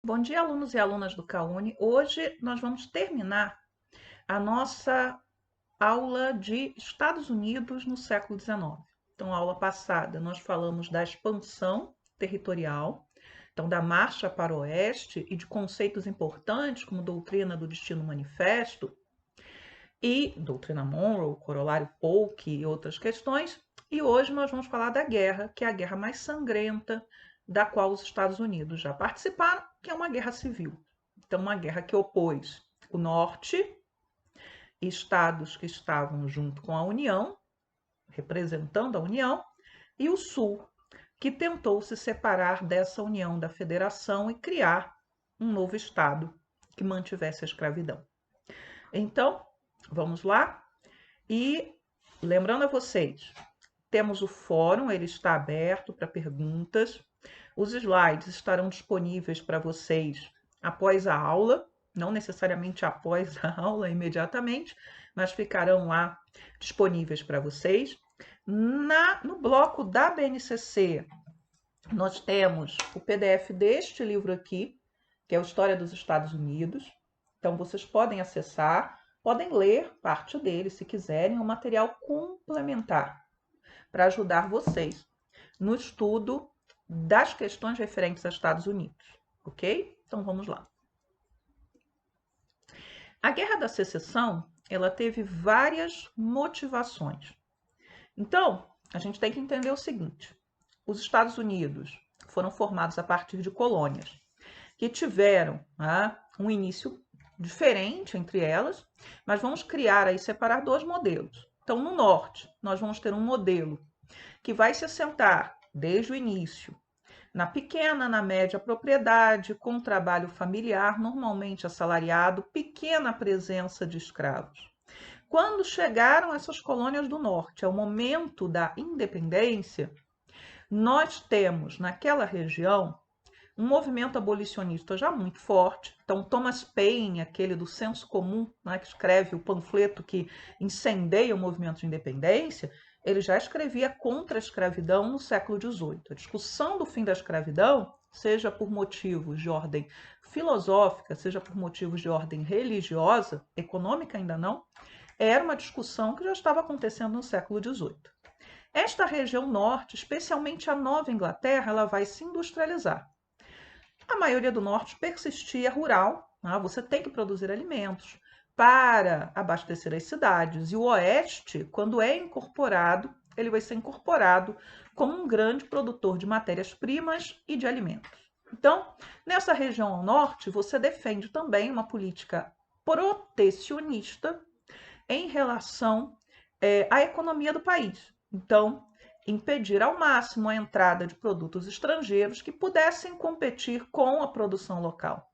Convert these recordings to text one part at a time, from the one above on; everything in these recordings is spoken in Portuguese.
Bom dia, alunos e alunas do CAUNI. Hoje nós vamos terminar a nossa aula de Estados Unidos no século XIX. Então, a aula passada nós falamos da expansão territorial, então da marcha para o oeste e de conceitos importantes como doutrina do destino manifesto e doutrina Monroe, corolário Polk e outras questões. E hoje nós vamos falar da guerra, que é a guerra mais sangrenta da qual os Estados Unidos já participaram, que é uma guerra civil. Então, uma guerra que opôs o norte, estados que estavam junto com a União, representando a União, e o sul, que tentou se separar dessa União da Federação e criar um novo estado que mantivesse a escravidão. Então, vamos lá? E lembrando a vocês, temos o fórum, ele está aberto para perguntas. Os slides estarão disponíveis para vocês após a aula, não necessariamente após a aula imediatamente, mas ficarão lá disponíveis para vocês. No bloco da BNCC, nós temos o PDF deste livro aqui, que é a História dos Estados Unidos. Então, vocês podem acessar, podem ler parte dele, se quiserem, um material complementar para ajudar vocês no estudo das questões referentes aos Estados Unidos, ok? Então, vamos lá. A Guerra da Secessão, ela teve várias motivações. Então, a gente tem que entender o seguinte: os Estados Unidos foram formados a partir de colônias que tiveram um início diferente entre elas, mas vamos criar aí, separar dois modelos. Então, no norte, nós vamos ter um modelo que vai se assentar desde o início na pequena, na média propriedade, com trabalho familiar, normalmente assalariado, pequena presença de escravos. Quando chegaram essas colônias do norte, ao momento da independência, nós temos naquela região um movimento abolicionista já muito forte. Então, Thomas Paine, aquele do senso comum, né, que escreve o panfleto que incendeia o movimento de independência, ele já escrevia contra a escravidão no século XVIII. A discussão do fim da escravidão, seja por motivos de ordem filosófica, seja por motivos de ordem religiosa, econômica ainda não, era uma discussão que já estava acontecendo no século XVIII. Esta região norte, especialmente a Nova Inglaterra, ela vai se industrializar. A maioria do norte persistia rural, você tem que produzir alimentos para abastecer as cidades. E o oeste, quando é incorporado, ele vai ser incorporado como um grande produtor de matérias-primas e de alimentos. Então, nessa região ao norte, você defende também uma política protecionista em relação à economia do país. Então, impedir ao máximo a entrada de produtos estrangeiros que pudessem competir com a produção local.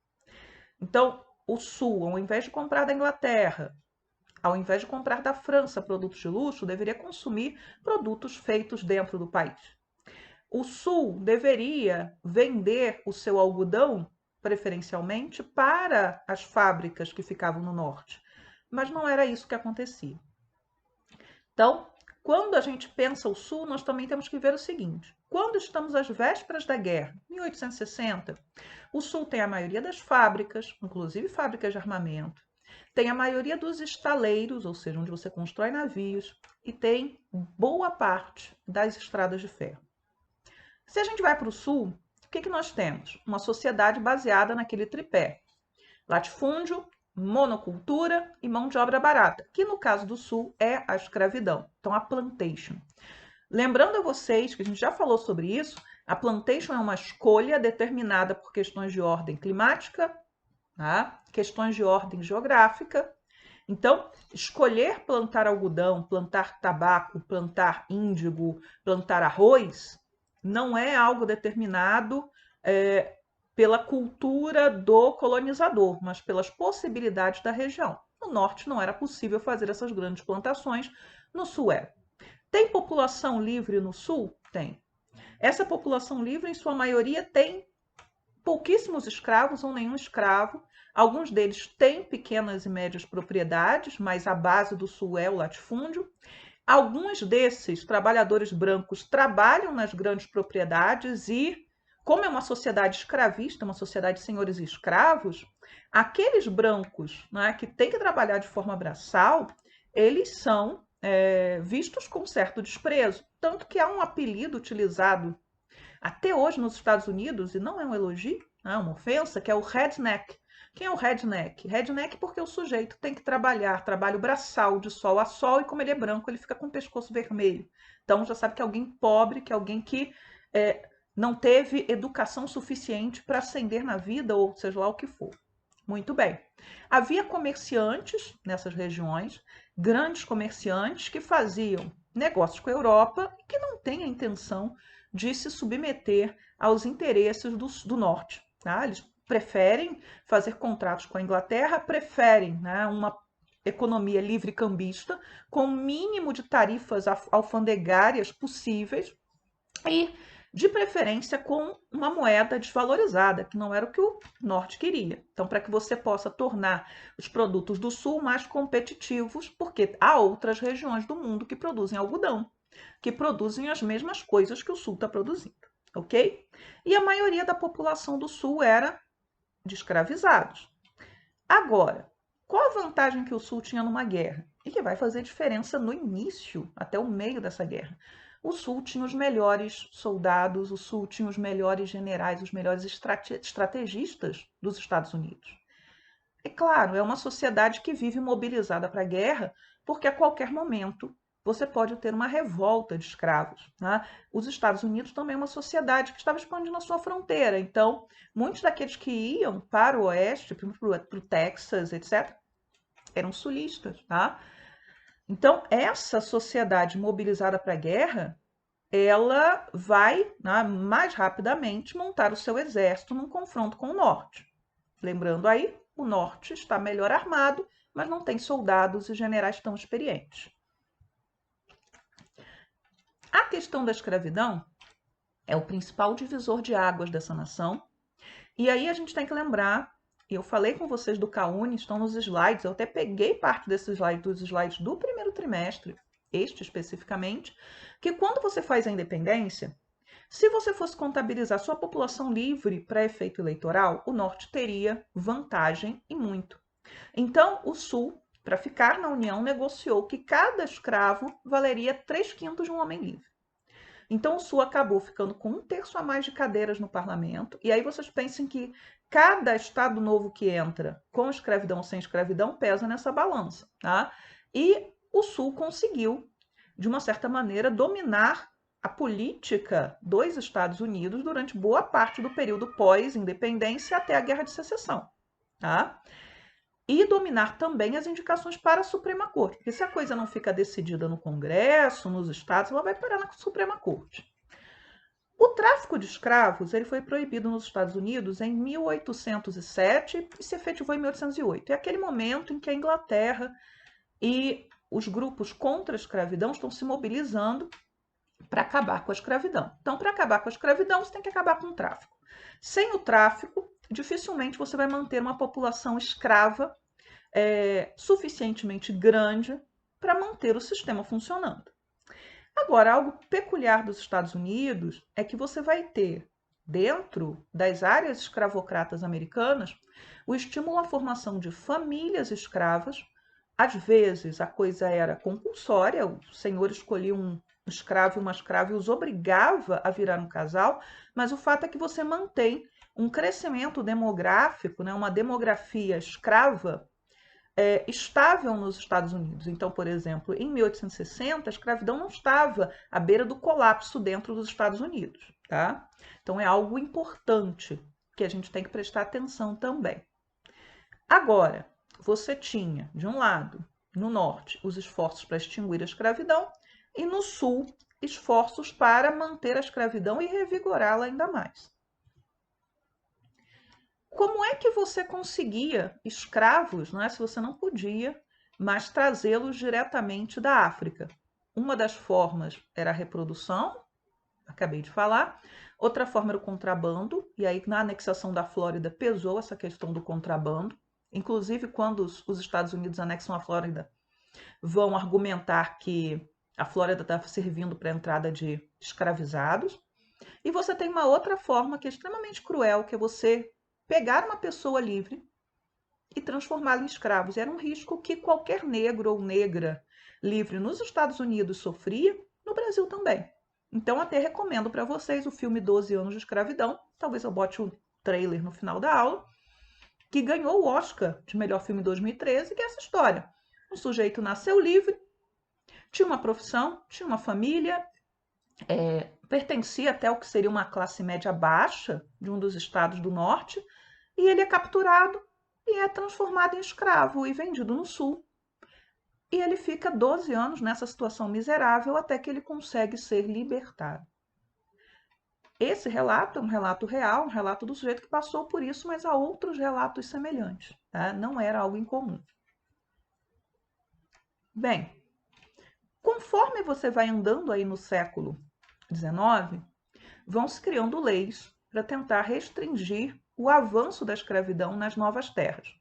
Então, o Sul, ao invés de comprar da Inglaterra, ao invés de comprar da França produtos de luxo, deveria consumir produtos feitos dentro do país. O Sul deveria vender o seu algodão, preferencialmente, para as fábricas que ficavam no norte. Mas não era isso que acontecia. Então, quando a gente pensa o Sul, nós também temos que ver o seguinte: quando estamos às vésperas da guerra, 1860, o Sul tem a maioria das fábricas, inclusive fábricas de armamento, tem a maioria dos estaleiros, ou seja, onde você constrói navios, e tem boa parte das estradas de ferro. Se a gente vai para o Sul, o que nós temos? Uma sociedade baseada naquele tripé: latifúndio, monocultura e mão de obra barata, que no caso do Sul é a escravidão, então a plantation. Lembrando a vocês que a gente já falou sobre isso, a plantation é uma escolha determinada por questões de ordem climática, questões de ordem geográfica. Então, escolher plantar algodão, plantar tabaco, plantar índigo, plantar arroz, não é algo determinado pela cultura do colonizador, mas pelas possibilidades da região. No norte não era possível fazer essas grandes plantações, no sul era. Tem população livre no sul? Tem. Essa população livre, em sua maioria, tem pouquíssimos escravos ou nenhum escravo. Alguns deles têm pequenas e médias propriedades, mas a base do sul é o latifúndio. Alguns desses trabalhadores brancos trabalham nas grandes propriedades e como é uma sociedade escravista, uma sociedade de senhores e escravos, aqueles brancos, né, que têm que trabalhar de forma braçal, eles são vistos com certo desprezo. Tanto que há um apelido utilizado até hoje nos Estados Unidos, e não é um elogio, é uma ofensa, que é o redneck. Quem é o redneck? Redneck porque o sujeito tem que trabalhar, trabalho braçal, de sol a sol, e como ele é branco, ele fica com o pescoço vermelho. Então já sabe que é alguém pobre, que é alguém que não teve educação suficiente para ascender na vida, ou seja lá o que for. Muito bem. Havia comerciantes nessas regiões, grandes comerciantes que faziam negócios com a Europa e que não têm a intenção de se submeter aos interesses do norte. Tá? Eles preferem fazer contratos com a Inglaterra, preferem, né, uma economia livre cambista, com o mínimo de tarifas alfandegárias possíveis e, de preferência, com uma moeda desvalorizada, que não era o que o norte queria. Então, para que você possa tornar os produtos do sul mais competitivos, porque há outras regiões do mundo que produzem algodão, que produzem as mesmas coisas que o sul está produzindo, ok? E a maioria da população do sul era de escravizados. Agora, qual a vantagem que o sul tinha numa guerra? E que vai fazer diferença no início, até o meio dessa guerra. O sul tinha os melhores soldados, o sul tinha os melhores generais, os melhores estrategistas dos Estados Unidos. É claro, é uma sociedade que vive mobilizada para a guerra, porque a qualquer momento você pode ter uma revolta de escravos. Né? Os Estados Unidos também é uma sociedade que estava expandindo a sua fronteira. Então, muitos daqueles que iam para o oeste, para o Texas, etc., eram sulistas. Tá? Então, essa sociedade mobilizada para a guerra, ela vai, né, mais rapidamente montar o seu exército num confronto com o norte. Lembrando aí, o norte está melhor armado, mas não tem soldados e generais tão experientes. A questão da escravidão é o principal divisor de águas dessa nação. E aí a gente tem que lembrar, eu falei com vocês do CAUNI, estão nos slides, eu até peguei parte desses slides, dos slides do primeiro trimestre, este especificamente, que quando você faz a independência, se você fosse contabilizar sua população livre para efeito eleitoral, o norte teria vantagem e muito. Então, o sul, para ficar na União, negociou que cada escravo valeria 3/5 de um homem livre. Então, o sul acabou ficando com 1/3 a mais de cadeiras no parlamento. E aí vocês pensem que cada estado novo que entra, com escravidão ou sem escravidão, pesa nessa balança. Tá? E o sul conseguiu, de uma certa maneira, dominar a política dos Estados Unidos durante boa parte do período pós-independência até a Guerra de Secessão. Tá? E dominar também as indicações para a Suprema Corte, porque se a coisa não fica decidida no Congresso, nos estados, ela vai parar na Suprema Corte. O tráfico de escravos ele foi proibido nos Estados Unidos em 1807 e se efetivou em 1808. É aquele momento em que a Inglaterra e os grupos contra a escravidão estão se mobilizando para acabar com a escravidão. Então, para acabar com a escravidão, você tem que acabar com o tráfico. Sem o tráfico, dificilmente você vai manter uma população escrava suficientemente grande para manter o sistema funcionando. Agora, algo peculiar dos Estados Unidos é que você vai ter, dentro das áreas escravocratas americanas, o estímulo à formação de famílias escravas. Às vezes, a coisa era compulsória, o senhor escolhia um escravo e uma escrava e os obrigava a virar um casal, mas o fato é que você mantém um crescimento demográfico, né, uma demografia escrava estável nos Estados Unidos. Então, por exemplo, em 1860, a escravidão não estava à beira do colapso dentro dos Estados Unidos. Tá? Então, é algo importante que a gente tem que prestar atenção também. Agora, você tinha, de um lado, no norte, os esforços para extinguir a escravidão e no sul, esforços para manter a escravidão e revigorá-la ainda mais. Como é que você conseguia escravos, né, se você não podia mais trazê-los diretamente da África? Uma das formas era a reprodução, acabei de falar. Outra forma era o contrabando, e aí na anexação da Flórida pesou essa questão do contrabando. Inclusive, quando os Estados Unidos anexam a Flórida, vão argumentar que a Flórida está servindo para a entrada de escravizados. E você tem uma outra forma que é extremamente cruel, que é você pegar uma pessoa livre e transformá-la em escravos. Era um risco que qualquer negro ou negra livre nos Estados Unidos sofria, no Brasil também. Então, até recomendo para vocês o filme 12 Anos de Escravidão. Talvez eu bote o trailer no final da aula, que ganhou o Oscar de melhor filme em 2013, que é essa história. Um sujeito nasceu livre, tinha uma profissão, tinha uma família, pertencia até ao que seria uma classe média baixa de um dos estados do norte, e ele é capturado e é transformado em escravo e vendido no sul. E ele fica 12 anos nessa situação miserável até que ele consegue ser libertado. Esse relato é um relato real, um relato do sujeito que passou por isso, mas há outros relatos semelhantes, tá? Não era algo incomum. Bem, conforme você vai andando aí no século XIX, vão se criando leis para tentar restringir o avanço da escravidão nas novas terras.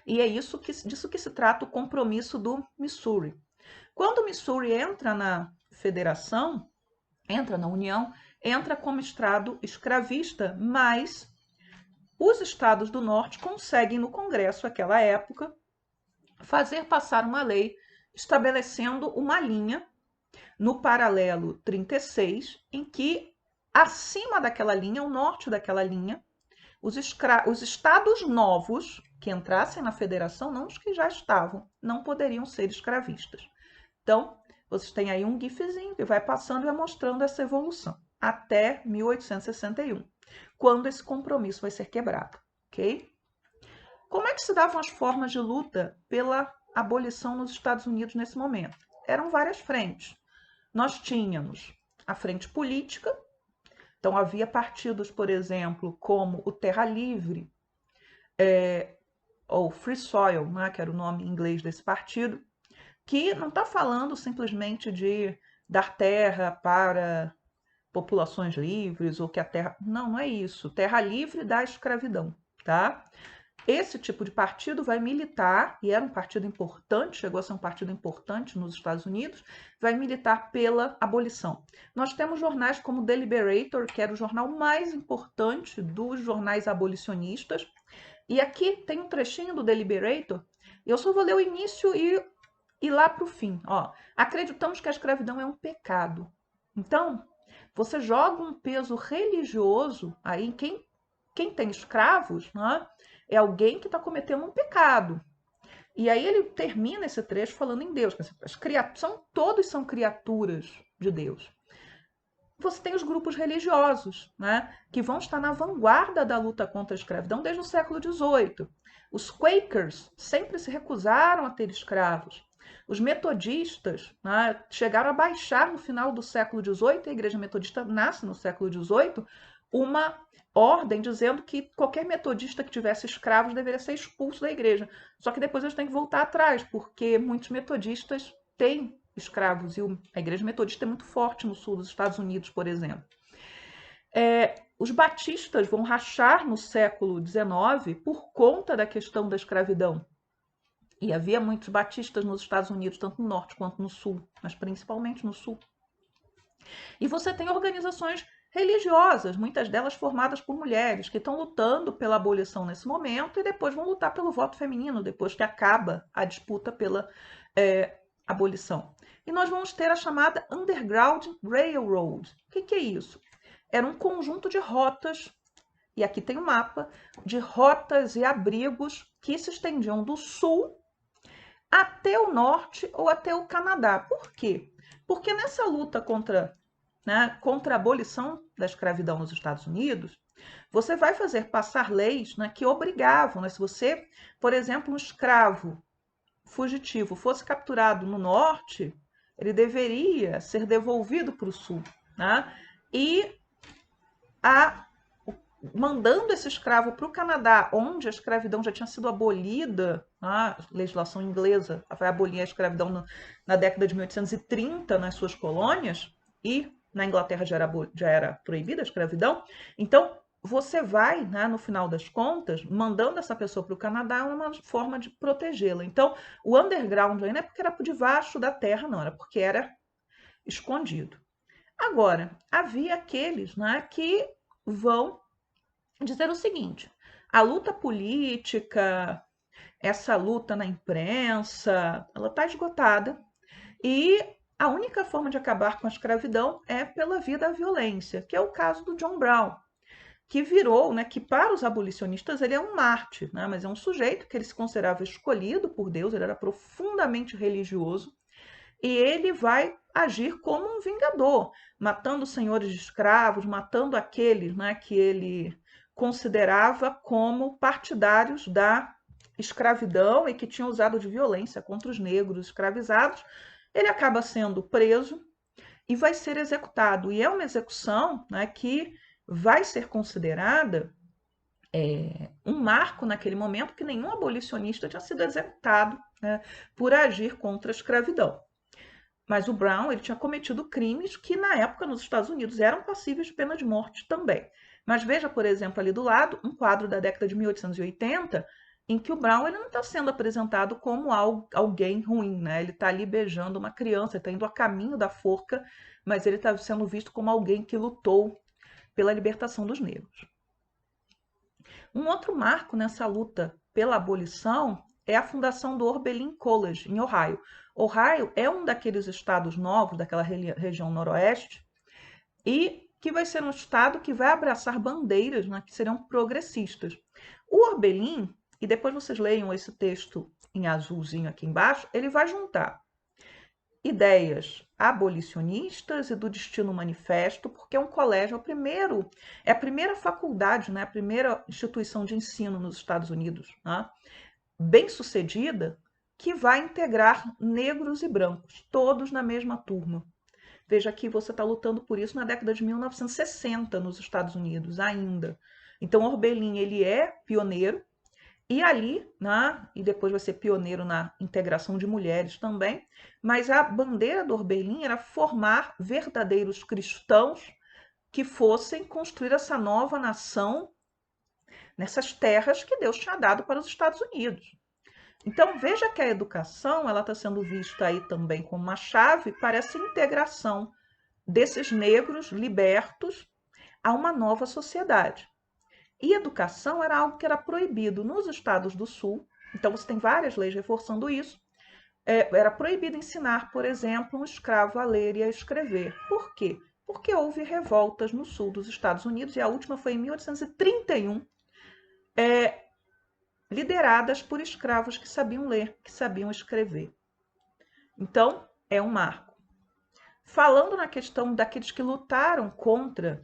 E é disso que se trata o compromisso do Missouri. Quando o Missouri entra na federação, entra na União, entra como estado escravista, mas os estados do norte conseguem no Congresso, naquela época, fazer passar uma lei estabelecendo uma linha no paralelo 36, em que acima daquela linha, ao norte daquela linha, os estados novos que entrassem na federação, não os que já estavam, não poderiam ser escravistas. Então, vocês têm aí um gifzinho que vai passando e vai mostrando essa evolução, até 1861, quando esse compromisso vai ser quebrado, ok? Como é que se davam as formas de luta pela abolição nos Estados Unidos nesse momento? Eram várias frentes. Nós tínhamos a frente política, então havia partidos, por exemplo, como o Terra Livre, ou Free Soil, né, que era o nome em inglês desse partido, que não está falando simplesmente de dar terra para populações livres ou que a terra... Não, não é isso. Terra livre da escravidão, tá? Esse tipo de partido vai militar, e era um partido importante, chegou a ser um partido importante nos Estados Unidos, vai militar pela abolição. Nós temos jornais como The Liberator, que era o jornal mais importante dos jornais abolicionistas, e aqui tem um trechinho do The Liberator, eu só vou ler o início e lá para o fim. Ó, acreditamos que a escravidão é um pecado. Então, você joga um peso religioso aí em quem tem escravos, né? É alguém que está cometendo um pecado. E aí ele termina esse trecho falando em Deus. Todos são criaturas de Deus. Você tem os grupos religiosos, né, que vão estar na vanguarda da luta contra a escravidão desde o século XVIII. Os Quakers sempre se recusaram a ter escravos. Os metodistas, né, chegaram a baixar no final do século XVIII, a Igreja Metodista nasce no século XVIII, uma ordem dizendo que qualquer metodista que tivesse escravos deveria ser expulso da igreja. Só que depois eles têm que voltar atrás, porque muitos metodistas têm escravos, e a igreja metodista é muito forte no sul dos Estados Unidos, por exemplo. Os batistas vão rachar no século XIX por conta da questão da escravidão. E havia muitos batistas nos Estados Unidos, tanto no norte quanto no sul, mas principalmente no sul. E você tem organizações religiosas, muitas delas formadas por mulheres, que estão lutando pela abolição nesse momento e depois vão lutar pelo voto feminino, depois que acaba a disputa pela abolição. E nós vamos ter a chamada Underground Railroad. O que é isso? Era um conjunto de rotas, e aqui tem um mapa, de rotas e abrigos que se estendiam do sul até o norte ou até o Canadá. Por quê? Porque nessa luta contra a abolição da escravidão nos Estados Unidos, você vai fazer passar leis, né, que obrigavam, né, se você, por exemplo, um escravo fugitivo fosse capturado no norte, ele deveria ser devolvido para o sul, né, e mandando esse escravo para o Canadá, onde a escravidão já tinha sido abolida, a legislação inglesa vai abolir a escravidão na década de 1830 nas suas colônias, e na Inglaterra já era proibida a escravidão. Então, você vai, né, no final das contas, mandando essa pessoa para o Canadá, uma forma de protegê-la. Então, o underground aí não é porque era por debaixo da terra, não, era porque era escondido. Agora, havia aqueles, né, que vão dizer o seguinte: a luta política, essa luta na imprensa, ela está esgotada e a única forma de acabar com a escravidão é pela via da violência, que é o caso do John Brown, que virou, né, que para os abolicionistas ele é um mártir, né, mas é um sujeito que ele se considerava escolhido por Deus, ele era profundamente religioso, e ele vai agir como um vingador, matando senhores de escravos, matando aqueles, né, que ele considerava como partidários da escravidão e que tinham usado de violência contra os negros escravizados. Ele acaba sendo preso e vai ser executado. E é uma execução, né, que vai ser considerada um marco naquele momento, que nenhum abolicionista tinha sido executado, né, por agir contra a escravidão. Mas o Brown ele tinha cometido crimes que, na época, nos Estados Unidos, eram passíveis de pena de morte também. Mas veja, por exemplo, ali do lado, um quadro da década de 1880, em que o Brown ele não está sendo apresentado como alguém ruim, né? Ele está ali beijando uma criança, está indo a caminho da forca, mas ele está sendo visto como alguém que lutou pela libertação dos negros. Um outro marco nessa luta pela abolição é a fundação do Oberlin College, em Ohio. Ohio é um daqueles estados novos, daquela região noroeste, e que vai ser um estado que vai abraçar bandeiras, né, que serão progressistas. O Oberlin, e depois vocês leiam esse texto em azulzinho aqui embaixo, ele vai juntar ideias abolicionistas e do Destino Manifesto, porque é um colégio, é a primeira faculdade, né, a primeira instituição de ensino nos Estados Unidos, né, bem sucedida, que vai integrar negros e brancos, todos na mesma turma. Veja que você está lutando por isso na década de 1960 nos Estados Unidos ainda. Então, Oberlin ele é pioneiro, e ali, né, e depois vai ser pioneiro na integração de mulheres também, mas a bandeira do Oberlin era formar verdadeiros cristãos que fossem construir essa nova nação nessas terras que Deus tinha dado para os Estados Unidos. Então veja que a educação ela está sendo vista aí também como uma chave para essa integração desses negros libertos a uma nova sociedade. E educação era algo que era proibido nos estados do Sul, então você tem várias leis reforçando isso. Era proibido ensinar, por exemplo, um escravo a ler e a escrever. Por quê? Porque houve revoltas no sul dos Estados Unidos, e a última foi em 1831, lideradas por escravos que sabiam ler, que sabiam escrever. Então, é um marco. Falando na questão daqueles que lutaram contra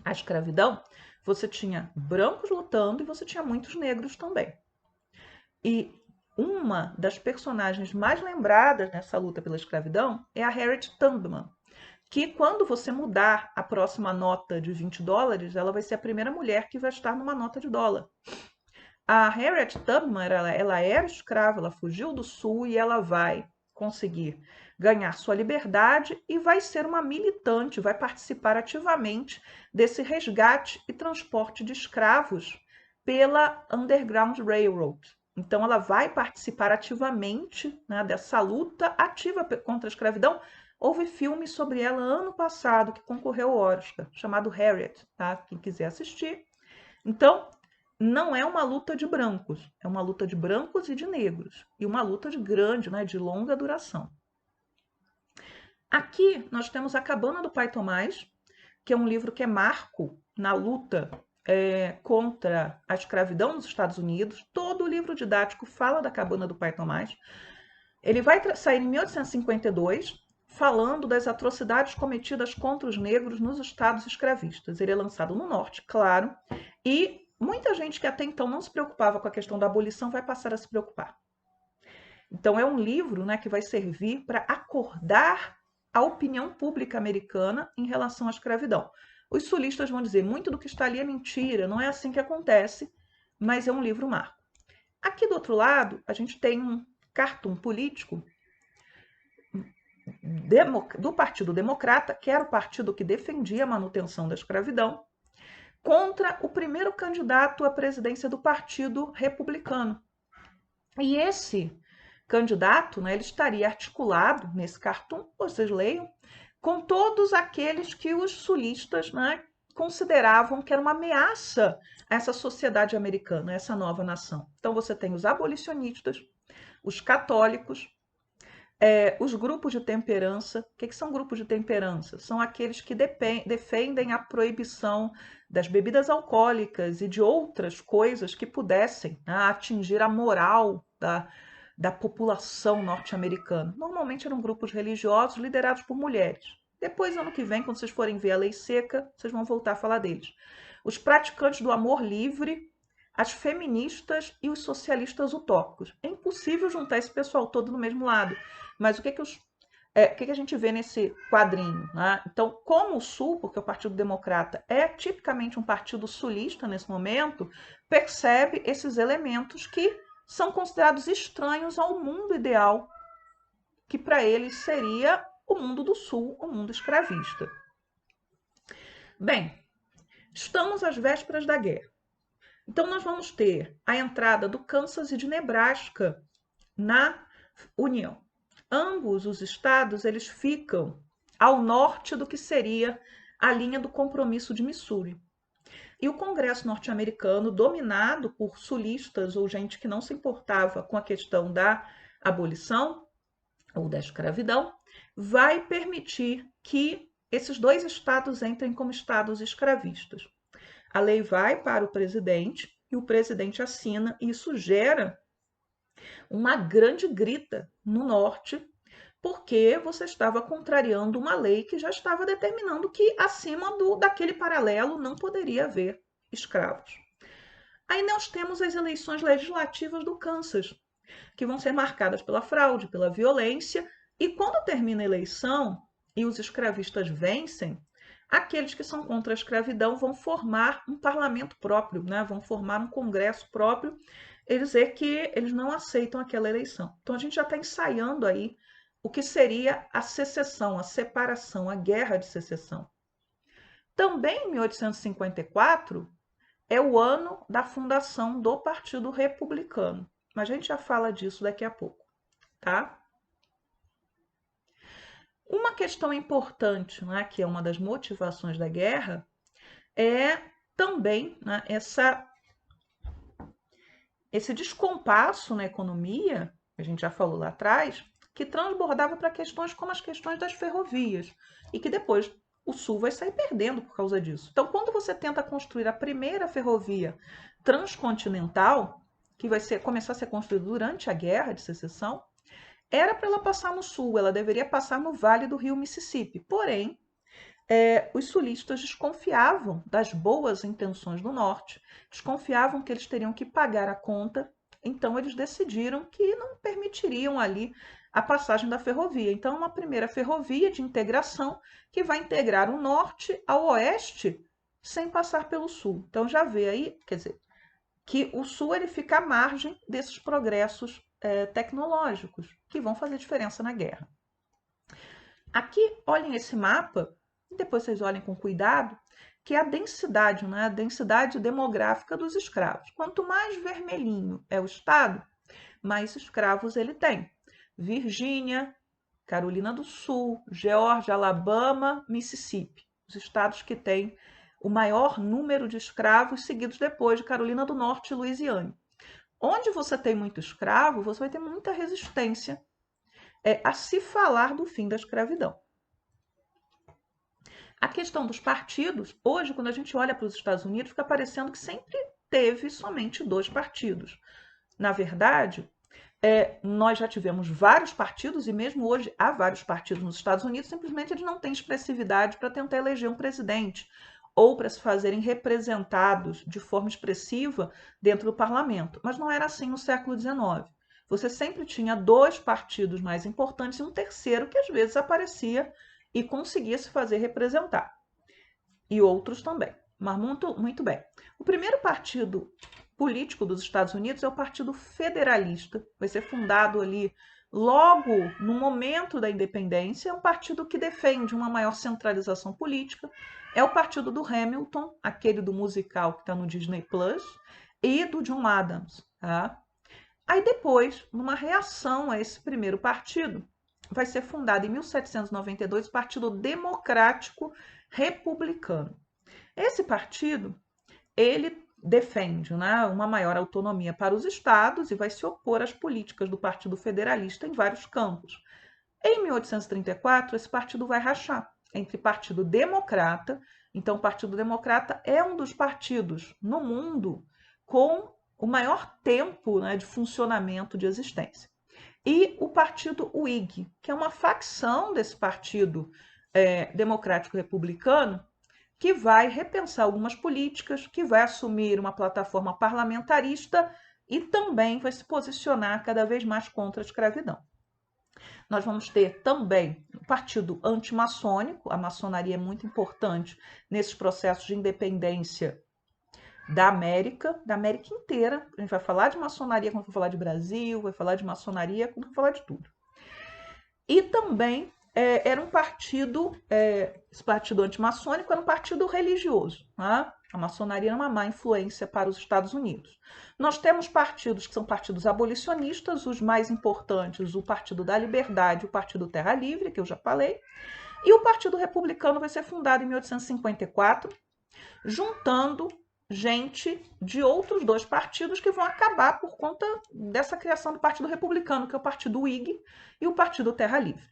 a escravidão, você tinha brancos lutando e você tinha muitos negros também. E uma das personagens mais lembradas nessa luta pela escravidão é a Harriet Tubman, que quando você mudar a próxima nota de $20, ela vai ser a primeira mulher que vai estar numa nota de dólar. A Harriet Tubman, ela era escrava, ela fugiu do sul e ela vai conseguir ganhar sua liberdade e vai ser uma militante, vai participar ativamente desse resgate e transporte de escravos pela Underground Railroad. Então ela vai participar ativamente, né, dessa luta ativa contra a escravidão. Houve filme sobre ela ano passado que concorreu ao Oscar, chamado Harriet, tá? Quem quiser assistir. Então, não é uma luta de brancos, é uma luta de brancos e de negros, e uma luta de grande, né, de longa duração. Aqui nós temos A Cabana do Pai Tomás, que é um livro que é marco na luta contra a escravidão nos Estados Unidos. Todo o livro didático fala da Cabana do Pai Tomás. Ele vai sair em 1852, falando das atrocidades cometidas contra os negros nos estados escravistas. Ele é lançado no norte, claro, e muita gente que até então não se preocupava com a questão da abolição vai passar a se preocupar. Então é um livro, né, que vai servir para acordar a opinião pública americana em relação à escravidão. Os sulistas vão dizer, muito do que está ali é mentira, não é assim que acontece, mas é um livro marco. Aqui do outro lado, a gente tem um cartoon político do Partido Democrata, que era o partido que defendia a manutenção da escravidão, contra o primeiro candidato à presidência do Partido Republicano. E esse candidato, né, ele estaria articulado nesse cartoon, vocês leiam, com todos aqueles que os sulistas, né, consideravam que era uma ameaça a essa sociedade americana, a essa nova nação. Então você tem os abolicionistas, os católicos, os grupos de temperança. O que são grupos de temperança? São aqueles que defendem a proibição das bebidas alcoólicas e de outras coisas que pudessem, né, atingir a moral da população norte-americana. Normalmente eram grupos religiosos liderados por mulheres. Depois, ano que vem, quando vocês forem ver a lei seca, vocês vão voltar a falar deles. Os praticantes do amor livre, as feministas e os socialistas utópicos. É impossível juntar esse pessoal todo no mesmo lado. Mas o que a gente vê nesse quadrinho, né? Então, como o Sul, porque o Partido Democrata é tipicamente um partido sulista nesse momento, percebe esses elementos que são considerados estranhos ao mundo ideal, que para eles seria o mundo do Sul, o mundo escravista. Bem, estamos às vésperas da guerra. Então, nós vamos ter a entrada do Kansas e de Nebraska na União. Ambos os estados eles ficam ao norte do que seria a linha do compromisso de Missouri. E o Congresso norte-americano, dominado por sulistas ou gente que não se importava com a questão da abolição ou da escravidão, vai permitir que esses dois estados entrem como estados escravistas. A lei vai para o presidente e o presidente assina, e isso gera uma grande grita no norte, porque você estava contrariando uma lei que já estava determinando que acima daquele paralelo não poderia haver escravos. Aí nós temos as eleições legislativas do Kansas, que vão ser marcadas pela fraude, pela violência, e quando termina a eleição e os escravistas vencem, aqueles que são contra a escravidão vão formar um parlamento próprio, né? Vão formar um congresso próprio e dizer que eles não aceitam aquela eleição. Então a gente já está ensaiando aí o que seria a secessão, a separação, a guerra de secessão. Também em 1854 é o ano da fundação do Partido Republicano, mas a gente já fala disso daqui a pouco, tá? Uma questão importante, né, que é uma das motivações da guerra, é também, né, esse descompasso na economia, que a gente já falou lá atrás, que transbordava para questões como as questões das ferrovias, e que depois o Sul vai sair perdendo por causa disso. Então, quando você tenta construir a primeira ferrovia transcontinental, que vai começar a ser construída durante a Guerra de Secessão, era para ela passar no sul, ela deveria passar no vale do rio Mississippi. Porém, os sulistas desconfiavam das boas intenções do norte, desconfiavam que eles teriam que pagar a conta, então eles decidiram que não permitiriam ali a passagem da ferrovia. Então, uma primeira ferrovia de integração que vai integrar o norte ao oeste sem passar pelo sul. Então, já vê aí, quer dizer, que o sul ele fica à margem desses progressos tecnológicos que vão fazer diferença na guerra. Aqui, olhem esse mapa, e depois vocês olhem com cuidado, que é a densidade, né? A densidade demográfica dos escravos. Quanto mais vermelhinho é o estado, mais escravos ele tem. Virgínia, Carolina do Sul, Geórgia, Alabama, Mississippi. Os estados que têm o maior número de escravos, seguidos depois de Carolina do Norte e Louisiana. Onde você tem muito escravo, você vai ter muita resistência a se falar do fim da escravidão. A questão dos partidos, hoje, quando a gente olha para os Estados Unidos, fica parecendo que sempre teve somente 2 partidos. Na verdade, nós já tivemos vários partidos, e mesmo hoje há vários partidos nos Estados Unidos, simplesmente eles não têm expressividade para tentar eleger um presidente ou para se fazerem representados de forma expressiva dentro do parlamento. Mas não era assim no século XIX. Você sempre tinha 2 partidos mais importantes e um terceiro que às vezes aparecia e conseguia se fazer representar. E outros também. Mas muito bem. O primeiro partido político dos Estados Unidos é o Partido Federalista. Vai ser fundado ali logo no momento da independência. É um partido que defende uma maior centralização política. É o partido do Hamilton, aquele do musical que está no Disney Plus, e do John Adams. Tá? Aí depois, numa reação a esse primeiro partido, vai ser fundado em 1792 o Partido Democrático Republicano. Esse partido, ele defende, né, uma maior autonomia para os estados e vai se opor às políticas do Partido Federalista em vários campos. Em 1834, esse partido vai rachar entre Partido Democrata. Então, o Partido Democrata é um dos partidos no mundo com o maior tempo, né, de funcionamento, de existência. E o Partido Whig, que é uma facção desse Partido Democrático Republicano, que vai repensar algumas políticas, que vai assumir uma plataforma parlamentarista e também vai se posicionar cada vez mais contra a escravidão. Nós vamos ter também o partido antimaçônico. A maçonaria é muito importante nesses processos de independência da América inteira. A gente vai falar de maçonaria quando for falar de Brasil, vai falar de maçonaria quando for falar de tudo. E também era um partido, esse partido antimaçônico era um partido religioso, né? A maçonaria era uma má influência para os Estados Unidos. Nós temos partidos que são partidos abolicionistas, os mais importantes, o Partido da Liberdade, o Partido Terra Livre, que eu já falei, e o Partido Republicano vai ser fundado em 1854, juntando gente de outros dois partidos que vão acabar por conta dessa criação do Partido Republicano, que é o Partido Whig e o Partido Terra Livre.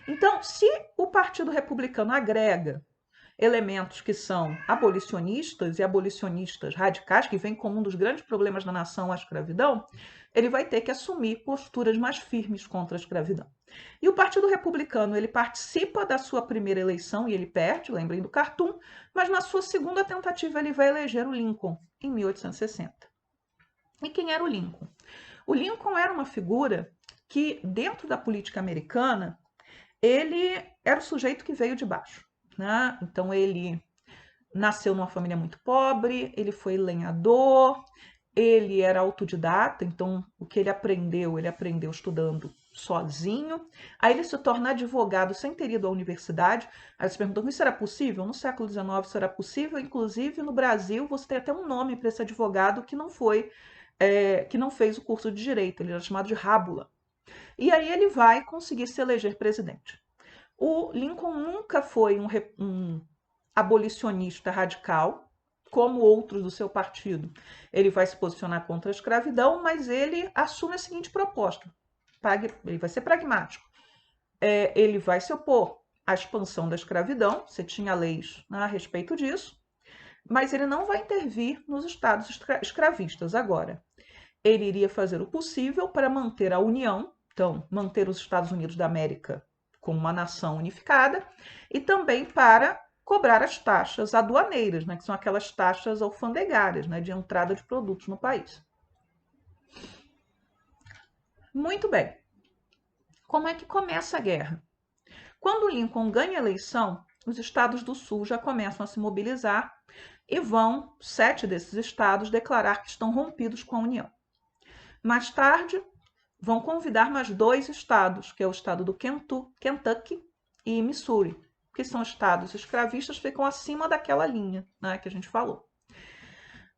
Então, se o Partido Republicano agrega elementos que são abolicionistas e abolicionistas radicais, que vem como um dos grandes problemas da nação a escravidão, ele vai ter que assumir posturas mais firmes contra a escravidão. E o Partido Republicano, ele participa da sua primeira eleição e ele perde, lembrem do Cartoon, mas na sua segunda tentativa ele vai eleger o Lincoln, em 1860. E quem era o Lincoln? O Lincoln era uma figura que, dentro da política americana, ele era o sujeito que veio de baixo, né? Então, ele nasceu numa família muito pobre, ele foi lenhador, ele era autodidata, então o que ele aprendeu estudando sozinho. Aí ele se torna advogado sem ter ido à universidade. Aí se perguntam, isso era possível? No século XIX isso era possível, inclusive no Brasil você tem até um nome para esse advogado que não fez o curso de Direito, ele era chamado de Rábula. E aí ele vai conseguir se eleger presidente. O Lincoln nunca foi um abolicionista radical, como outros do seu partido. Ele vai se posicionar contra a escravidão, mas ele assume a seguinte proposta. Ele vai ser pragmático. Ele vai se opor à expansão da escravidão, você tinha leis, né, a respeito disso, mas ele não vai intervir nos estados escravistas agora. Ele iria fazer o possível para manter a união, então, manter os Estados Unidos da América como uma nação unificada, e também para cobrar as taxas aduaneiras, né, que são aquelas taxas alfandegárias, né, de entrada de produtos no país. Muito bem. Como é que começa a guerra? Quando Lincoln ganha a eleição, os estados do Sul já começam a se mobilizar e vão, 7 desses estados, declarar que estão rompidos com a União. Mais tarde, vão convidar mais 2 estados, que é o estado do Kentucky e Missouri, que são estados escravistas, ficam acima daquela linha, né, que a gente falou.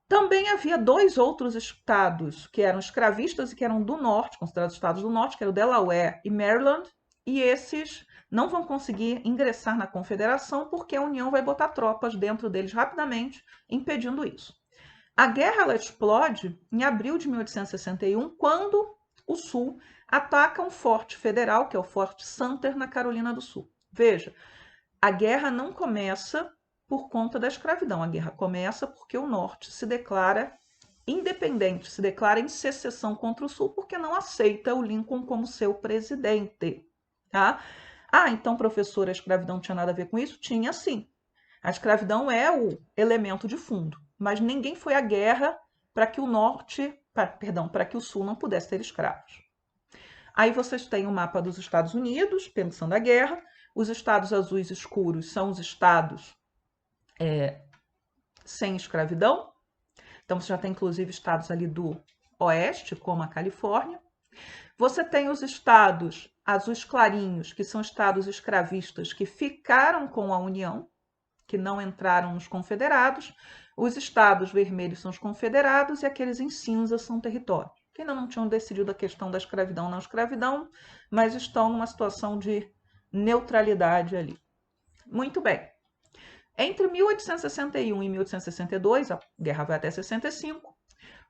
Também havia 2 outros estados que eram escravistas e que eram do norte, considerados estados do norte, que era o Delaware e Maryland, e esses não vão conseguir ingressar na Confederação porque a União vai botar tropas dentro deles rapidamente, impedindo isso. A guerra ela explode em abril de 1861, quando o Sul ataca um forte federal, que é o Forte Sumter, na Carolina do Sul. Veja, a guerra não começa por conta da escravidão, a guerra começa porque o Norte se declara independente, se declara em secessão contra o Sul, porque não aceita o Lincoln como seu presidente. Tá? Então, professor, a escravidão não tinha nada a ver com isso? Tinha sim. A escravidão é o elemento de fundo, mas ninguém foi à guerra para que para que o Sul não pudesse ter escravos. Aí vocês têm o mapa dos Estados Unidos, pensando a guerra. Os estados azuis escuros são os estados sem escravidão. Então você já tem inclusive estados ali do oeste, como a Califórnia. Você tem os estados azuis clarinhos, que são estados escravistas que ficaram com a União, que não entraram nos confederados. Os estados vermelhos são os confederados e aqueles em cinza são territórios. que ainda não tinham decidido a questão da escravidão ou não escravidão, mas estão numa situação de neutralidade ali. Muito bem. Entre 1861 e 1862, a guerra vai até 65,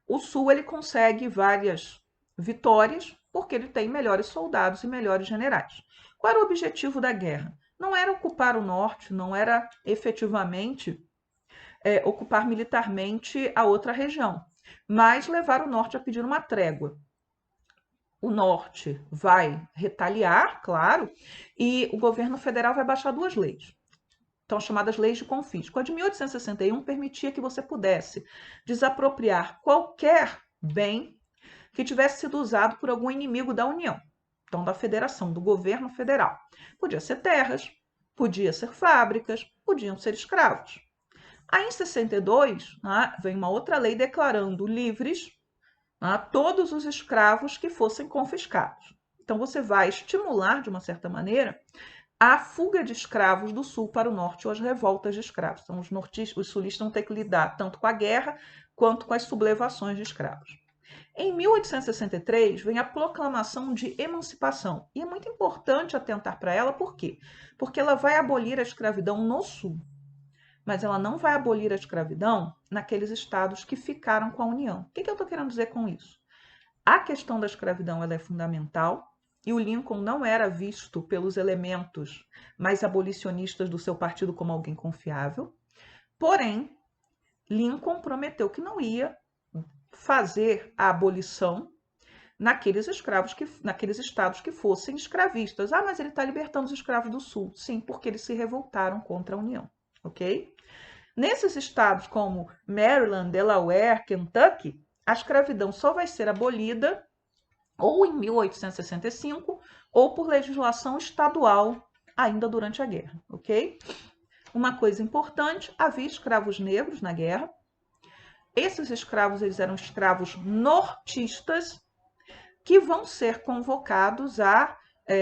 o Sul ele consegue várias vitórias porque ele tem melhores soldados e melhores generais. Qual era o objetivo da guerra? Não era ocupar o Norte, não era efetivamente ocupar militarmente a outra região, mas levar o Norte a pedir uma trégua. O Norte vai retaliar, claro, e o governo federal vai baixar duas leis. Então, chamadas leis de confisco. A de 1861 permitia que você pudesse desapropriar qualquer bem que tivesse sido usado por algum inimigo da União, então da federação, do governo federal. Podia ser terras, podia ser fábricas, podiam ser escravos. Aí, em 62, né, vem uma outra lei declarando livres, né, todos os escravos que fossem confiscados. Então, você vai estimular, de uma certa maneira, a fuga de escravos do sul para o norte ou as revoltas de escravos. Então, os sulistas vão ter que lidar tanto com a guerra quanto com as sublevações de escravos. Em 1863, vem a proclamação de emancipação. E é muito importante atentar para ela, por quê? Porque ela vai abolir a escravidão no sul. Mas ela não vai abolir a escravidão naqueles estados que ficaram com a União. O que eu estou querendo dizer com isso? A questão da escravidão ela é fundamental, e o Lincoln não era visto pelos elementos mais abolicionistas do seu partido como alguém confiável. Porém, Lincoln prometeu que não ia fazer a abolição naqueles estados que fossem escravistas. Ah, mas ele está libertando os escravos do Sul. Sim, porque eles se revoltaram contra a União, ok? Nesses estados como Maryland, Delaware, Kentucky, a escravidão só vai ser abolida ou em 1865 ou por legislação estadual ainda durante a guerra, ok? Uma coisa importante, havia escravos negros na guerra. Esses escravos eles eram escravos nortistas que vão ser convocados a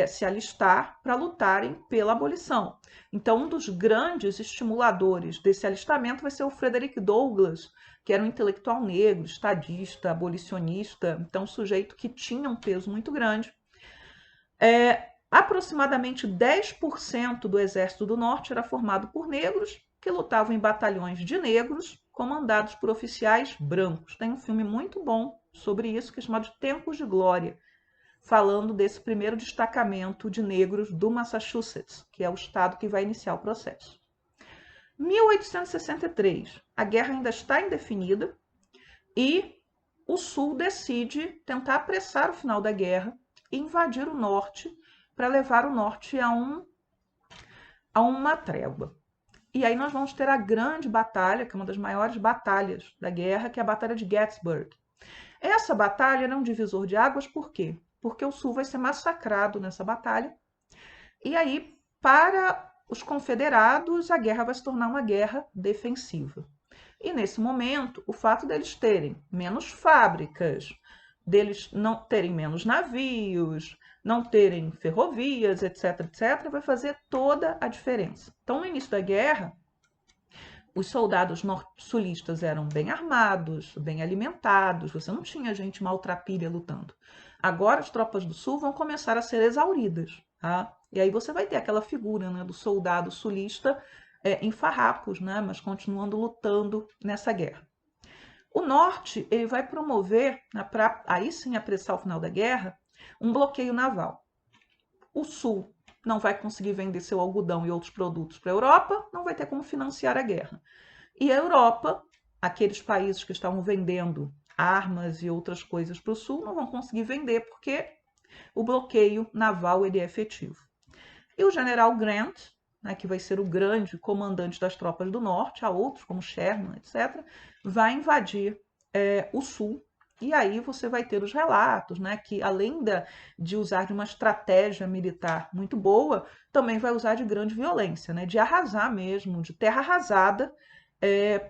se alistar para lutarem pela abolição. Então, um dos grandes estimuladores desse alistamento vai ser o Frederick Douglass, que era um intelectual negro, estadista, abolicionista, então um sujeito que tinha um peso muito grande. Aproximadamente 10% do Exército do Norte era formado por negros, que lutavam em batalhões de negros, comandados por oficiais brancos. Tem um filme muito bom sobre isso, que é chamado Tempos de Glória, falando desse primeiro destacamento de negros do Massachusetts, que é o estado que vai iniciar o processo. 1863, a guerra ainda está indefinida e o Sul decide tentar apressar o final da guerra e invadir o Norte para levar o Norte a uma trégua. E aí nós vamos ter a grande batalha, que é uma das maiores batalhas da guerra, que é a Batalha de Gettysburg. Essa batalha é um divisor de águas, por quê? Porque o Sul vai ser massacrado nessa batalha. E aí, para os confederados, a guerra vai se tornar uma guerra defensiva. E nesse momento, o fato deles terem menos fábricas, deles não terem menos navios, não terem ferrovias, etc., etc., vai fazer toda a diferença. Então, no início da guerra, os soldados sulistas eram bem armados, bem alimentados, você não tinha gente maltrapilha lutando. Agora as tropas do Sul vão começar a ser exauridas, tá? E aí você vai ter aquela figura, né, do soldado sulista em farrapos, né, mas continuando lutando nessa guerra. O Norte ele vai promover, né, para aí sim apressar o final da guerra, um bloqueio naval. O Sul não vai conseguir vender seu algodão e outros produtos para a Europa, não vai ter como financiar a guerra. E a Europa, aqueles países que estavam vendendo armas e outras coisas para o Sul, não vão conseguir vender porque o bloqueio naval ele é efetivo. E o general Grant, né, que vai ser o grande comandante das tropas do Norte, há outros como Sherman, etc., vai invadir o Sul. E aí você vai ter os relatos, né, que além de usar de uma estratégia militar muito boa, também vai usar de grande violência, né, de arrasar mesmo, de terra arrasada,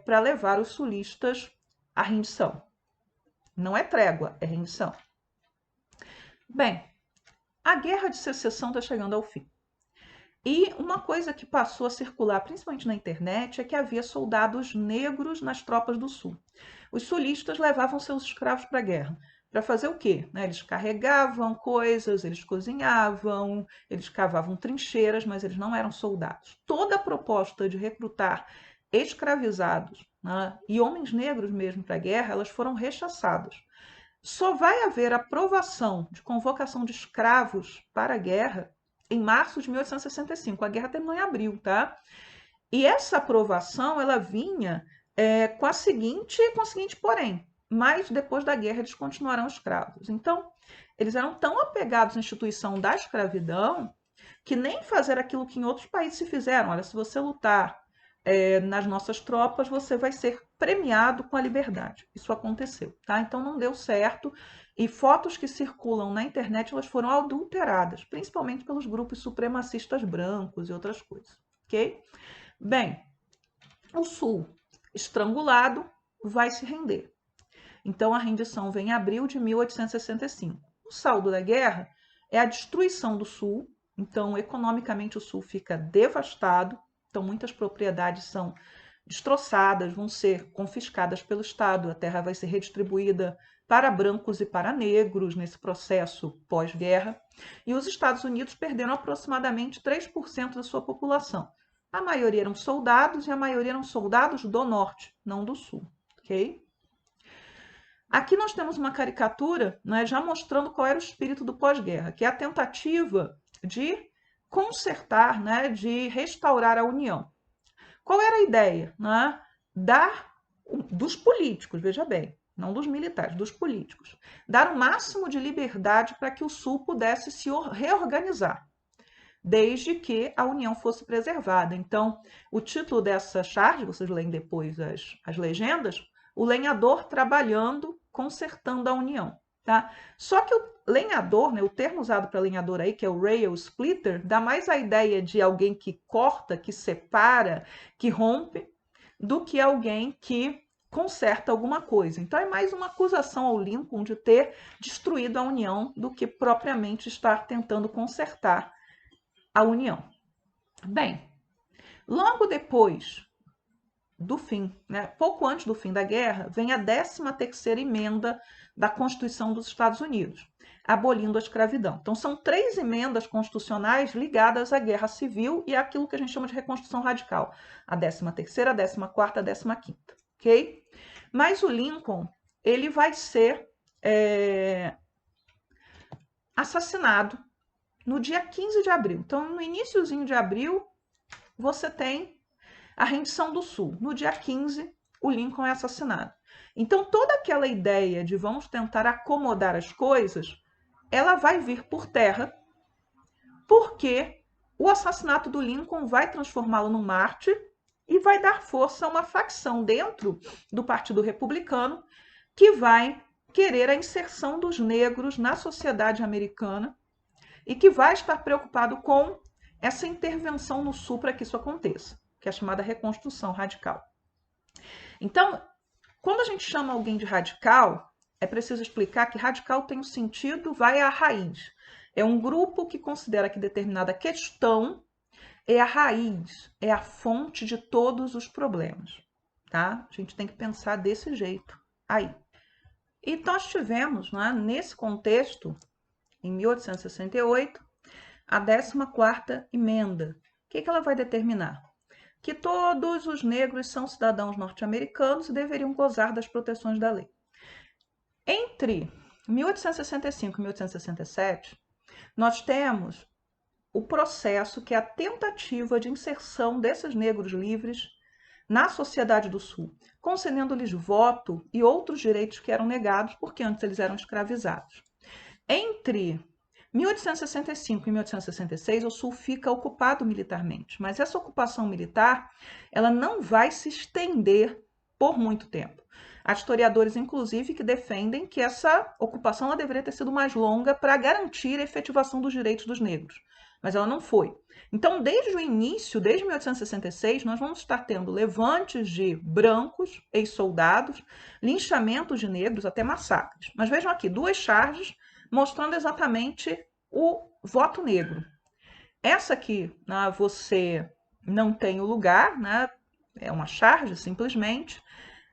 para levar os sulistas à rendição. Não é trégua, é rendição. Bem, a Guerra de Secessão está chegando ao fim. E uma coisa que passou a circular, principalmente na internet, é que havia soldados negros nas tropas do Sul. Os sulistas levavam seus escravos para a guerra, para fazer o quê? Né? Eles carregavam coisas, eles cozinhavam, eles cavavam trincheiras, mas eles não eram soldados. Toda a proposta de recrutar escravizados, né, e homens negros mesmo para a guerra, elas foram rechaçadas. Só vai haver aprovação de convocação de escravos para a guerra em março de 1865. A guerra terminou em abril, tá? E essa aprovação, ela vinha com o seguinte porém, mas depois da guerra eles continuarão escravos. Então, eles eram tão apegados à instituição da escravidão que nem fazer aquilo que em outros países se fizeram. Olha, se você lutar nas nossas tropas, você vai ser premiado com a liberdade. Isso aconteceu, tá? Então não deu certo. E fotos que circulam na internet, elas foram adulteradas, principalmente pelos grupos supremacistas brancos e outras coisas, ok? Bem, o Sul, estrangulado, vai se render. Então, a rendição vem em abril de 1865. O saldo da guerra é a destruição do Sul. Então, economicamente, o Sul fica devastado. Então, muitas propriedades são destroçadas, vão ser confiscadas pelo Estado. A terra vai ser redistribuída para brancos e para negros nesse processo pós-guerra. E os Estados Unidos perderam aproximadamente 3% da sua população. A maioria eram soldados e a maioria eram soldados do norte, não do sul, ok? Aqui nós temos uma caricatura, né, já mostrando qual era o espírito do pós-guerra, que é a tentativa de consertar, né, de restaurar a União. Qual era a ideia? Né? Dos políticos, veja bem, não dos militares, dos políticos. Dar o máximo de liberdade para que o Sul pudesse se reorganizar, desde que a União fosse preservada. Então, o título dessa charge, vocês leem depois as legendas, o lenhador trabalhando, consertando a União. Tá? Só que o lenhador, né, o termo usado para lenhador aí, que é o rail splitter, dá mais a ideia de alguém que corta, que separa, que rompe, do que alguém que conserta alguma coisa. Então é mais uma acusação ao Lincoln de ter destruído a União do que propriamente estar tentando consertar a União. Bem, logo depois do fim, né, pouco antes do fim da guerra, vem a 13ª emenda da Constituição dos Estados Unidos, abolindo a escravidão. Então, são 3 emendas constitucionais ligadas à guerra civil e àquilo que a gente chama de reconstrução radical. A 13ª, a 14ª, a 15ª, ok? Mas o Lincoln, ele vai ser assassinado no dia 15 de abril. Então, no iniciozinho de abril, você tem a rendição do Sul. No dia 15, o Lincoln é assassinado. Então, toda aquela ideia de vamos tentar acomodar as coisas, ela vai vir por terra, porque o assassinato do Lincoln vai transformá-lo num mártir e vai dar força a uma facção dentro do Partido Republicano que vai querer a inserção dos negros na sociedade americana e que vai estar preocupado com essa intervenção no Sul para que isso aconteça, que é a chamada reconstrução radical. Então, quando a gente chama alguém de radical, é preciso explicar que radical tem um sentido, vai à raiz. É um grupo que considera que determinada questão é a raiz, é a fonte de todos os problemas, tá? A gente tem que pensar desse jeito aí. E nós tivemos, né, nesse contexto, em 1868, a 14ª emenda. O que ela vai determinar? Que todos os negros são cidadãos norte-americanos e deveriam gozar das proteções da lei. Entre 1865 e 1867, nós temos o processo que é a tentativa de inserção desses negros livres na sociedade do Sul, concedendo-lhes voto e outros direitos que eram negados porque antes eles eram escravizados. Entre 1865 e 1866, o Sul fica ocupado militarmente, mas essa ocupação militar ela não vai se estender por muito tempo. Há historiadores, inclusive, que defendem que essa ocupação ela deveria ter sido mais longa para garantir a efetivação dos direitos dos negros, mas ela não foi. Então, desde o início, desde 1866, nós vamos estar tendo levantes de brancos, ex-soldados, linchamentos de negros, até massacres. Mas vejam aqui, 2 charges mostrando exatamente o voto negro. Essa aqui, né, você não tem o lugar, né, é uma charge simplesmente.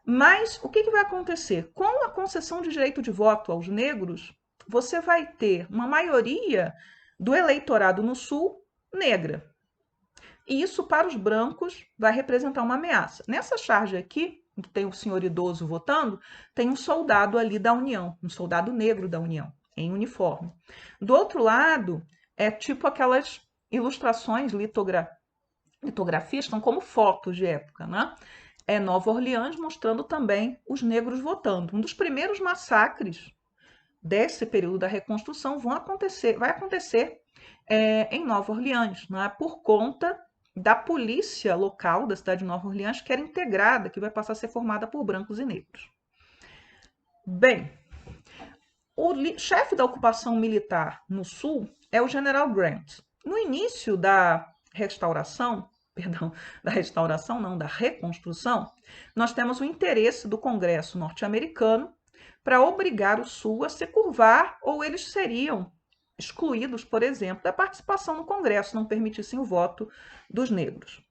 Mas o que vai acontecer? Com a concessão de direito de voto aos negros, você vai ter uma maioria do eleitorado no Sul negra. E isso, para os brancos, vai representar uma ameaça. Nessa charge aqui, que tem o senhor idoso votando, tem um soldado ali da União, um soldado negro da União, em uniforme. Do outro lado, é tipo aquelas ilustrações, litografias, estão como fotos de época, né? É Nova Orleans mostrando também os negros votando. Um dos primeiros massacres desse período da reconstrução vai acontecer em Nova Orleans, né? Por conta da polícia local da cidade de Nova Orleans, que era integrada, que vai passar a ser formada por brancos e negros. Bem, o chefe da ocupação militar no sul é o General Grant. No início da restauração, da reconstrução, nós temos o interesse do Congresso norte-americano para obrigar o Sul a se curvar, ou eles seriam excluídos, por exemplo, da participação no Congresso, não permitissem o voto dos negros.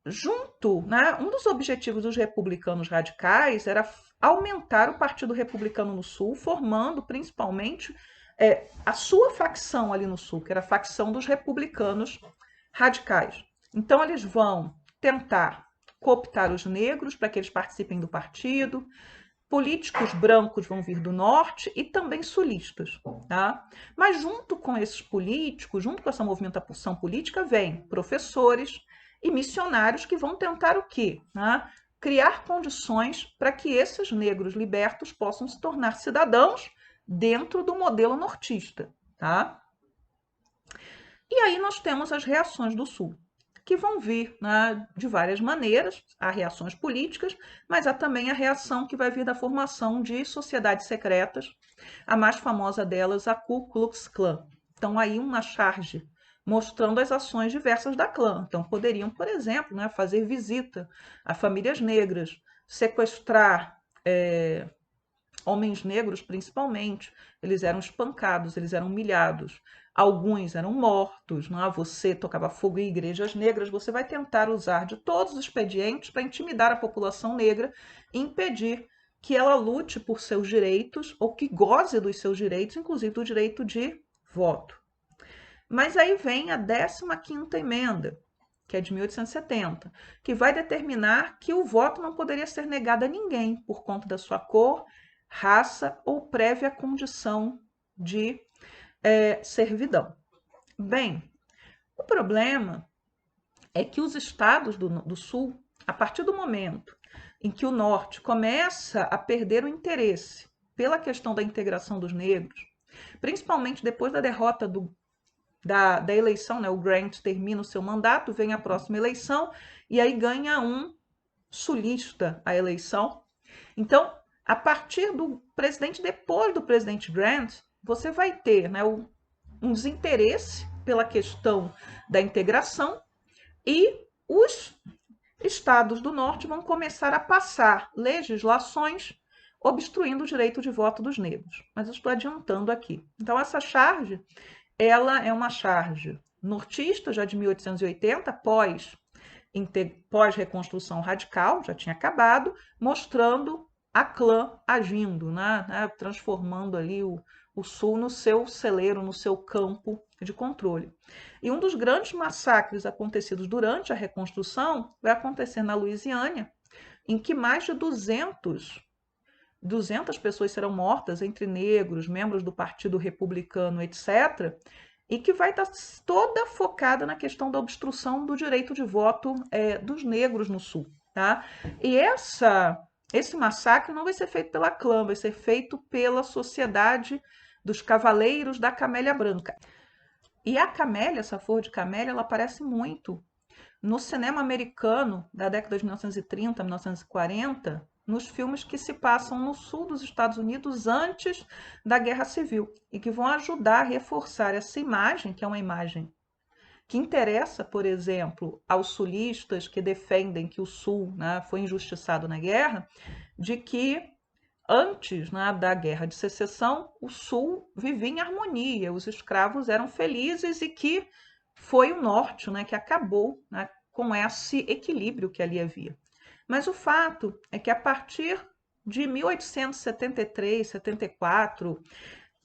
Um dos objetivos dos republicanos radicais era aumentar o Partido Republicano no Sul, formando principalmente a sua facção ali no Sul, que era a facção dos republicanos radicais. Então, eles vão tentar cooptar os negros para que eles participem do partido. Políticos brancos vão vir do norte e também sulistas. Tá? Mas junto com esses políticos, junto com essa movimentação política, vem professores e missionários que vão tentar o quê? Tá? Criar condições para que esses negros libertos possam se tornar cidadãos dentro do modelo nortista. Tá? E aí nós temos as reações do Sul, que vão vir, né, de várias maneiras. Há reações políticas, mas há também a reação que vai vir da formação de sociedades secretas, a mais famosa delas, a Ku Klux Klan. Então, aí uma charge mostrando as ações diversas da clã. Então, poderiam, por exemplo, né, fazer visita a famílias negras, sequestrar homens negros, principalmente. Eles eram espancados, eles eram humilhados. Alguns eram mortos, não é? Você tocava fogo em igrejas negras, você vai tentar usar de todos os expedientes para intimidar a população negra e impedir que ela lute por seus direitos ou que goze dos seus direitos, inclusive do direito de voto. Mas aí vem a 15ª emenda, que é de 1870, que vai determinar que o voto não poderia ser negado a ninguém por conta da sua cor, raça ou prévia condição de servidão. Bem, o problema é que os estados do Sul, a partir do momento em que o Norte começa a perder o interesse pela questão da integração dos negros, principalmente depois da derrota da eleição, né? O Grant termina o seu mandato, vem a próxima eleição e aí ganha um sulista a eleição. Então, a partir do presidente, depois do presidente Grant, você vai ter, né, um desinteresse pela questão da integração e os estados do norte vão começar a passar legislações obstruindo o direito de voto dos negros. Mas eu estou adiantando aqui. Então, essa charge, ela é uma charge nortista, já de 1880, pós-reconstrução radical, já tinha acabado, mostrando a clã agindo, né, transformando ali o Sul no seu celeiro, no seu campo de controle. E um dos grandes massacres acontecidos durante a reconstrução vai acontecer na Louisiana, em que mais de 200 pessoas serão mortas, entre negros, membros do Partido Republicano, etc., e que vai estar toda focada na questão da obstrução do direito de voto dos negros no Sul. Tá? E esse massacre não vai ser feito pela clã, vai ser feito pela Sociedade dos Cavaleiros da Camélia Branca. E a camélia, essa flor de camélia, ela aparece muito no cinema americano da década de 1930, 1940, nos filmes que se passam no sul dos Estados Unidos antes da Guerra Civil e que vão ajudar a reforçar essa imagem, que é uma imagem que interessa, por exemplo, aos sulistas que defendem que o Sul, né, foi injustiçado na guerra, de que antes, né, da Guerra de Secessão, o Sul vivia em harmonia, os escravos eram felizes e que foi o Norte, né, que acabou, né, com esse equilíbrio que ali havia. Mas o fato é que a partir de 1873, 74,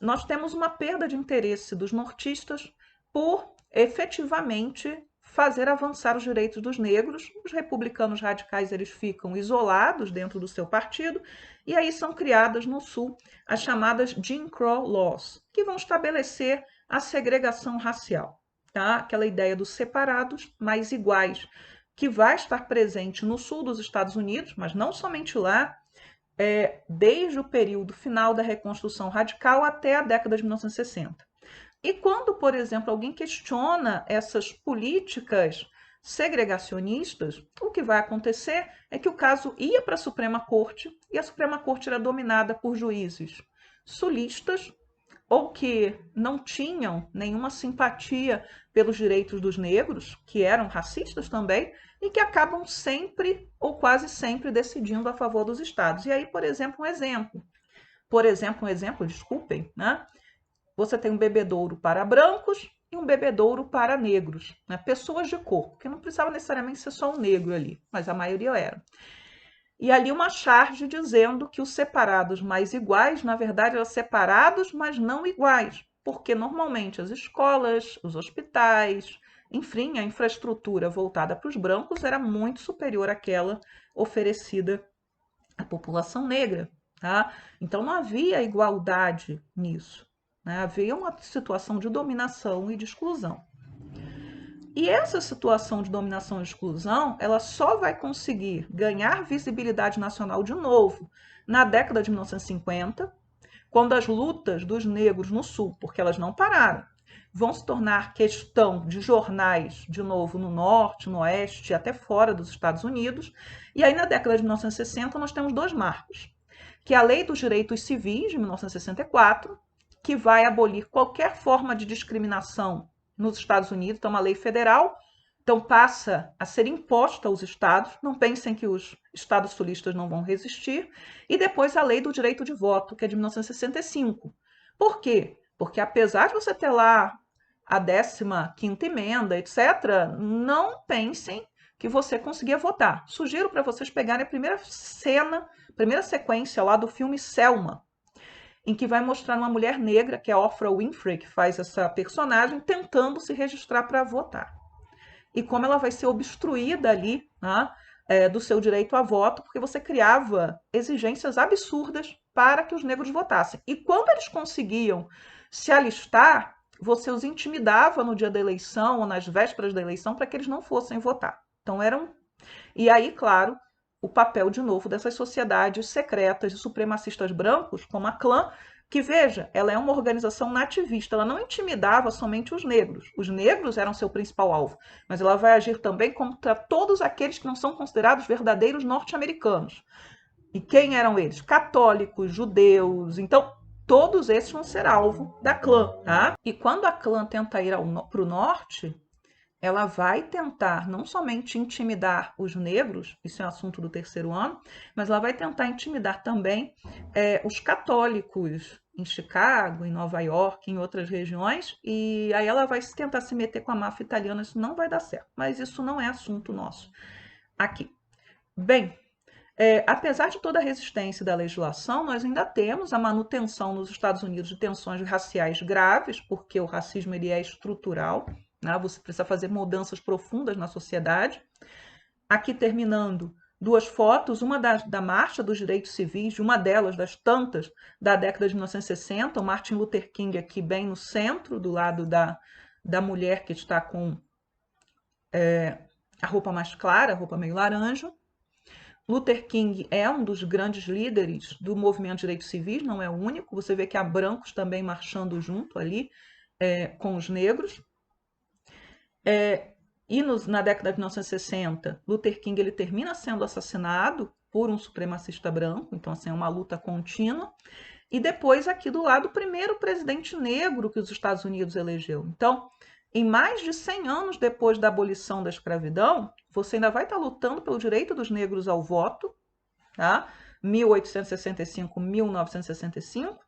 nós temos uma perda de interesse dos nortistas por efetivamente fazer avançar os direitos dos negros. Os republicanos radicais eles ficam isolados dentro do seu partido e aí são criadas no Sul as chamadas Jim Crow Laws, que vão estabelecer a segregação racial, tá? Aquela ideia dos separados, mas iguais, que vai estar presente no sul dos Estados Unidos, mas não somente lá, desde o período final da Reconstrução Radical até a década de 1960. E quando, por exemplo, alguém questiona essas políticas segregacionistas, o que vai acontecer é que o caso ia para a Suprema Corte e a Suprema Corte era dominada por juízes sulistas ou que não tinham nenhuma simpatia pelos direitos dos negros, que eram racistas também, e que acabam sempre ou quase sempre decidindo a favor dos estados. E aí, por exemplo, desculpem, né? Você tem um bebedouro para brancos e um bebedouro para negros, né? Pessoas de cor, porque não precisava necessariamente ser só um negro ali, mas a maioria era. E ali uma charge dizendo que os separados mais iguais, na verdade, eram separados, mas não iguais, porque normalmente as escolas, os hospitais, enfim, a infraestrutura voltada para os brancos era muito superior àquela oferecida à população negra, tá? Então não havia igualdade nisso, né? Havia uma situação de dominação e de exclusão. E essa situação de dominação e exclusão, ela só vai conseguir ganhar visibilidade nacional de novo na década de 1950, quando as lutas dos negros no Sul, porque elas não pararam, vão se tornar questão de jornais, de novo, no Norte, no Oeste, até fora dos Estados Unidos. E aí, na década de 1960, nós temos dois marcos, que é a Lei dos Direitos Civis, de 1964, que vai abolir qualquer forma de discriminação nos Estados Unidos, então uma lei federal, então passa a ser imposta aos estados, não pensem que os estados sulistas não vão resistir, e depois a lei do direito de voto, que é de 1965. Por quê? Porque apesar de você ter lá a 15ª emenda, etc., não pensem que você conseguia votar. Sugiro para vocês pegarem a primeira sequência lá do filme Selma, em que vai mostrar uma mulher negra, que é a Oprah Winfrey, que faz essa personagem, tentando se registrar para votar. E como ela vai ser obstruída ali, né, do seu direito a voto, porque você criava exigências absurdas para que os negros votassem. E quando eles conseguiam se alistar, você os intimidava no dia da eleição ou nas vésperas da eleição para que eles não fossem votar. Então eram... E aí, claro, o papel de novo dessas sociedades secretas de supremacistas brancos, como a Klan, que, veja, ela é uma organização nativista, ela não intimidava somente os negros. Os negros eram seu principal alvo, mas ela vai agir também contra todos aqueles que não são considerados verdadeiros norte-americanos. E quem eram eles? Católicos, judeus. Então, todos esses vão ser alvo da Klan, tá? E quando a Klan tenta ir para o norte, ela vai tentar não somente intimidar os negros, isso é um assunto do terceiro ano, mas ela vai tentar intimidar também os católicos em Chicago, em Nova York, em outras regiões, e aí ela vai tentar se meter com a máfia italiana, isso não vai dar certo, mas isso não é assunto nosso aqui. Bem, apesar de toda a resistência da legislação, nós ainda temos a manutenção nos Estados Unidos de tensões raciais graves, porque o racismo ele é estrutural, né? Você precisa fazer mudanças profundas na sociedade. Aqui terminando, duas fotos, uma da Marcha dos Direitos Civis, de uma delas, das tantas, da década de 1960, o Martin Luther King aqui bem no centro, do lado da mulher que está com a roupa mais clara, a roupa meio laranja. Luther King é um dos grandes líderes do movimento de direitos civis, não é o único. Você vê que há brancos também marchando junto ali com os negros. E na década de 1960, Luther King ele termina sendo assassinado por um supremacista branco, então assim, é uma luta contínua. E depois aqui do lado, o primeiro presidente negro que os Estados Unidos elegeu. Então, em mais de 100 anos depois da abolição da escravidão, você ainda vai estar lutando pelo direito dos negros ao voto, tá? 1865, 1965,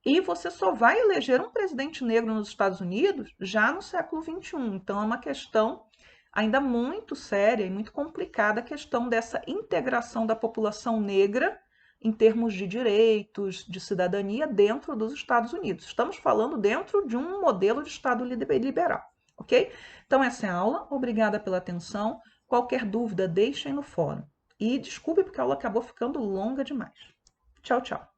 e você só vai eleger um presidente negro nos Estados Unidos já no século XXI. Então, é uma questão ainda muito séria e muito complicada a questão dessa integração da população negra em termos de direitos, de cidadania dentro dos Estados Unidos. Estamos falando dentro de um modelo de Estado liberal, ok? Então, essa é a aula. Obrigada pela atenção. Qualquer dúvida, deixem no fórum. E desculpe porque a aula acabou ficando longa demais. Tchau, tchau.